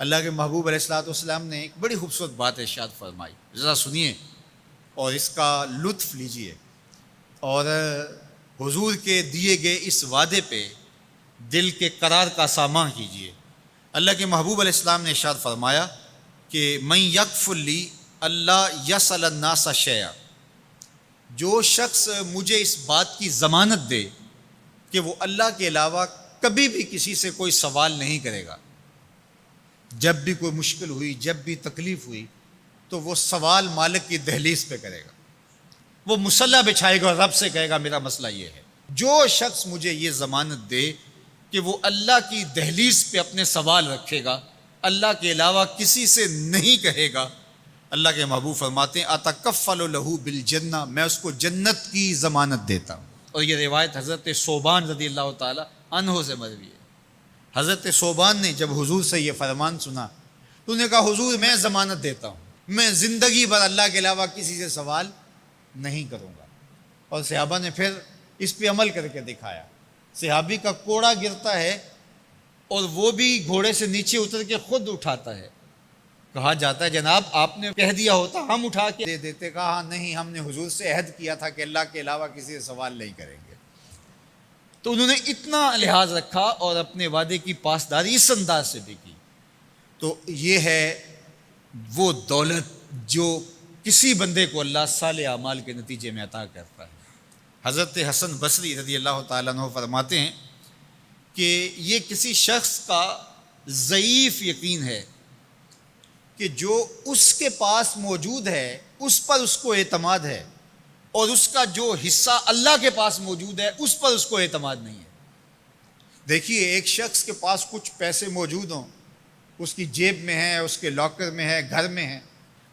اللہ کے محبوب علیہ الصلوۃ والسلام نے ایک بڑی خوبصورت بات ارشاد فرمائی، ذرا سنیے اور اس کا لطف لیجئے، اور حضور کے دیے گئے اس وعدے پہ دل کے قرار کا سامان کیجئے۔ اللہ کے محبوب علیہ السلام نے ارشاد فرمایا کہ من یکفر لی اللہ یسأل الناس شیئا، جو شخص مجھے اس بات کی ضمانت دے کہ وہ اللہ کے علاوہ کبھی بھی کسی سے کوئی سوال نہیں کرے گا، جب بھی کوئی مشکل ہوئی، جب بھی تکلیف ہوئی تو وہ سوال مالک کی دہلیز پہ کرے گا، وہ مصلی بچھائے گا اور رب سے کہے گا میرا مسئلہ یہ ہے۔ جو شخص مجھے یہ ضمانت دے کہ وہ اللہ کی دہلیز پہ اپنے سوال رکھے گا، اللہ کے علاوہ کسی سے نہیں کہے گا، اللہ کے محبوب فرماتے ہیں اتکفل لہ بالجنہ، میں اس کو جنت کی ضمانت دیتا ہوں۔ اور یہ روایت حضرت ثوبان رضی اللہ تعالی عنہ سے مروی ہے۔ حضرت ثوبان نے جب حضور سے یہ فرمان سنا تو انہوں نے کہا حضور میں ضمانت دیتا ہوں، میں زندگی بھر اللہ کے علاوہ کسی سے سوال نہیں کروں گا۔ اور صحابہ نے پھر اس پہ عمل کر کے دکھایا۔ صحابی کا کوڑا گرتا ہے اور وہ بھی گھوڑے سے نیچے اتر کے خود اٹھاتا ہے، کہا جاتا ہے جناب آپ نے کہہ دیا ہوتا ہم اٹھا کے دے دیتے، کہا ہاں نہیں، ہم نے حضور سے عہد کیا تھا کہ اللہ کے علاوہ کسی سے سوال نہیں کریں گے۔ تو انہوں نے اتنا لحاظ رکھا اور اپنے وعدے کی پاسداری اس انداز سے بھی کی۔ تو یہ ہے وہ دولت جو کسی بندے کو اللہ صالح اعمال کے نتیجے میں عطا کرتا ہے۔ حضرت حسن بصری رضی اللہ تعالیٰ عنہ فرماتے ہیں کہ یہ کسی شخص کا ضعیف یقین ہے کہ جو اس کے پاس موجود ہے اس پر اس کو اعتماد ہے، اور اس کا جو حصہ اللہ کے پاس موجود ہے اس پر اس کو اعتماد نہیں ہے۔ دیکھیے ایک شخص کے پاس کچھ پیسے موجود ہوں، اس کی جیب میں ہے، اس کے لاکر میں ہے، گھر میں ہے،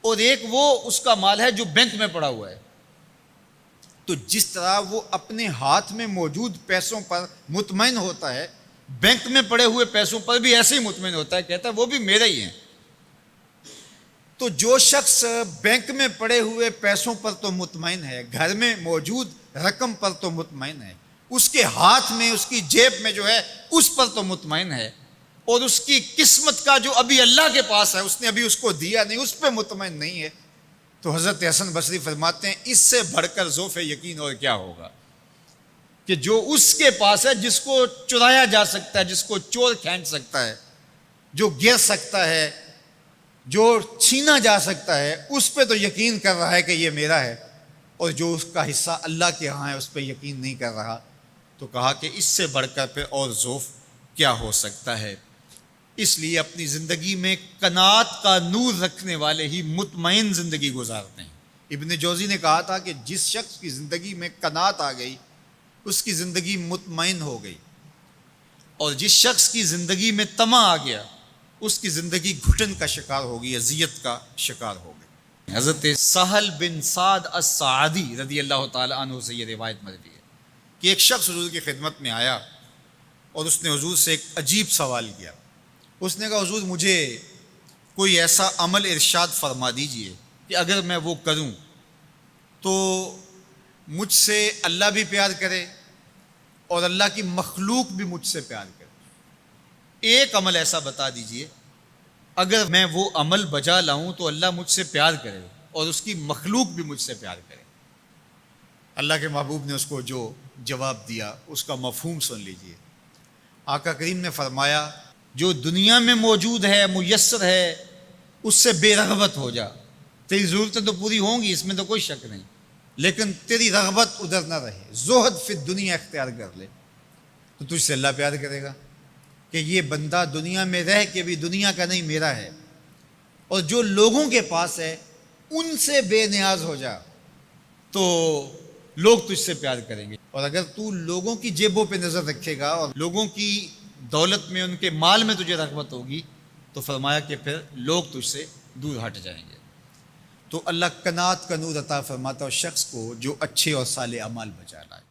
اور ایک وہ اس کا مال ہے جو بینک میں پڑا ہوا ہے، تو جس طرح وہ اپنے ہاتھ میں موجود پیسوں پر مطمئن ہوتا ہے، بینک میں پڑے ہوئے پیسوں پر بھی ایسے ہی مطمئن ہوتا ہے، کہتا ہے وہ بھی میرے ہی ہیں۔ تو جو شخص بینک میں پڑے ہوئے پیسوں پر تو مطمئن ہے، گھر میں موجود رقم پر تو مطمئن ہے، اس کے ہاتھ میں اس کی جیب میں جو ہے اس پر تو مطمئن ہے، اور اس کی قسمت کا جو ابھی اللہ کے پاس ہے اس نے ابھی اس کو دیا نہیں، اس پہ مطمئن نہیں ہے، تو حضرت حسن بصری فرماتے ہیں اس سے بڑھ کر ذوف یقین اور کیا ہوگا کہ جو اس کے پاس ہے، جس کو چرایا جا سکتا ہے، جس کو چور کھینچ سکتا ہے، جو گر سکتا ہے، جو چھینا جا سکتا ہے، اس پہ تو یقین کر رہا ہے کہ یہ میرا ہے، اور جو اس کا حصہ اللہ کے ہاں ہے اس پہ یقین نہیں کر رہا۔ تو کہا کہ اس سے بڑھ کر پھر اور ذوف کیا ہو سکتا ہے۔ اس لیے اپنی زندگی میں قناعت کا نور رکھنے والے ہی مطمئن زندگی گزارتے ہیں۔ ابن جوزی نے کہا تھا کہ جس شخص کی زندگی میں قناعت آ گئی اس کی زندگی مطمئن ہو گئی، اور جس شخص کی زندگی میں طمع آ گیا اس کی زندگی گھٹن کا شکار ہوگی، اذیت کا شکار ہوگی۔ حضرت سہل بن سعد الساعدی رضی اللہ تعالی عنہ سے یہ روایت مروی ہے کہ ایک شخص حضور کی خدمت میں آیا اور اس نے حضور سے ایک عجیب سوال کیا۔ اس نے کہا حضور مجھے کوئی ایسا عمل ارشاد فرما دیجئے کہ اگر میں وہ کروں تو مجھ سے اللہ بھی پیار کرے اور اللہ کی مخلوق بھی مجھ سے پیار کرے، ایک عمل ایسا بتا دیجئے اگر میں وہ عمل بجا لاؤں تو اللہ مجھ سے پیار کرے اور اس کی مخلوق بھی مجھ سے پیار کرے۔ اللہ کے محبوب نے اس کو جو جواب دیا اس کا مفہوم سن لیجئے۔ آقا کریم نے فرمایا جو دنیا میں موجود ہے، میسر ہے، اس سے بے رغبت ہو جا، تیری ضرورتیں تو پوری ہوں گی، اس میں تو کوئی شک نہیں، لیکن تیری رغبت ادھر نہ رہے، زہد فی الدنیا اختیار کر لے، تو تجھ سے اللہ پیار کرے گا کہ یہ بندہ دنیا میں رہ کے بھی دنیا کا نہیں میرا ہے، اور جو لوگوں کے پاس ہے ان سے بے نیاز ہو جا تو لوگ تجھ سے پیار کریں گے، اور اگر تو لوگوں کی جیبوں پہ نظر رکھے گا اور لوگوں کی دولت میں، ان کے مال میں تجھے رغبت ہوگی تو فرمایا کہ پھر لوگ تجھ سے دور ہٹ جائیں گے۔ تو اللہ قناعت کا نور عطا فرماتا ہے شخص کو جو اچھے اور صالح اعمال بجا لائے۔